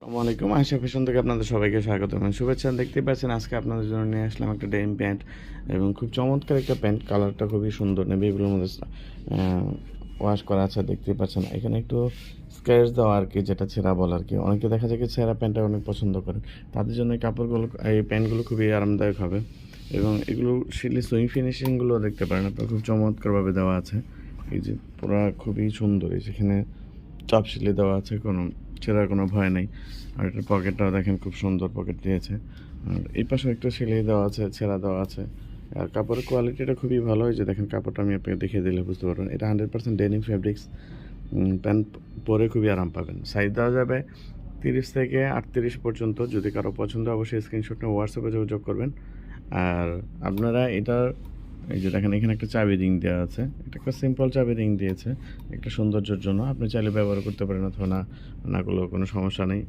আসসালামু আলাইকুম। আয়েশা ফ্যাশন থেকে আপনাদের সবাইকে স্বাগত এবং শুভেচ্ছা। দেখতেই পাচ্ছেন আজকে আপনাদের জন্য নিয়ে আসলাম একটা ডেনিম প্যান্ট এবং খুব চমৎকার একটা প্যান্ট। কালারটা খুবই সুন্দর, নেভি ব্লুর মধ্যে ওয়াশ করা আছে। দেখতেই পাচ্ছেন এখানে একটু স্ক্র্যাচ দেওয়া আর কি, যেটা ছেঁড়া বলে আর কি। অনেকে দেখা যায় কি ছেঁড়া প্যান্টটা অনেক পছন্দ করেন, তাদের জন্য এই কাপড়গুলো, এই প্যান্টগুলো খুবই আরামদায়ক হবে এবং এগুলো শিলি সুইং ফিনিশিংগুলো দেখতে পারেন আপনারা, খুব চমৎকারভাবে দেওয়া আছে। এই যে পুরা খুবই সুন্দর, এই যেখানে চাপ শিলি দেওয়া আছে, কোনো ছেঁড়ার কোনো ভয় নেই। আর এটার পকেটটাও দেখেন খুব সুন্দর পকেট দিয়েছে। আর এই পাশে একটা সেলাই দেওয়া আছে, ছেঁড়া দেওয়া আছে। আর কাপড়ের কোয়ালিটিটা খুবই ভালো। হয়েছে দেখেন, কাপড়টা আমি আপনাকে দেখিয়ে দিলে বুঝতে পারবেন। এটা 100% ডেনিম ফ্যাব্রিক্স। প্যান্ট পরে খুবই আরাম পাবেন। সাইজ দেওয়া যাবে 30 থেকে 38 পর্যন্ত। যদি কারো পছন্দ অবশ্যই স্ক্রিনশট নিয়ে হোয়াটসঅ্যাপে যোগাযোগ করবেন। আর আপনারা এটার, এই যে দেখেন এখানে একটা চাবি রিং দেওয়া আছে। এটা একটা সিম্পল চাবি রিং দিয়েছে একটা সৌন্দর্যের জন্য। আপনি চাইলে ব্যবহার করতে পারেন অথবা না, না করলেও কোনো সমস্যা নেই।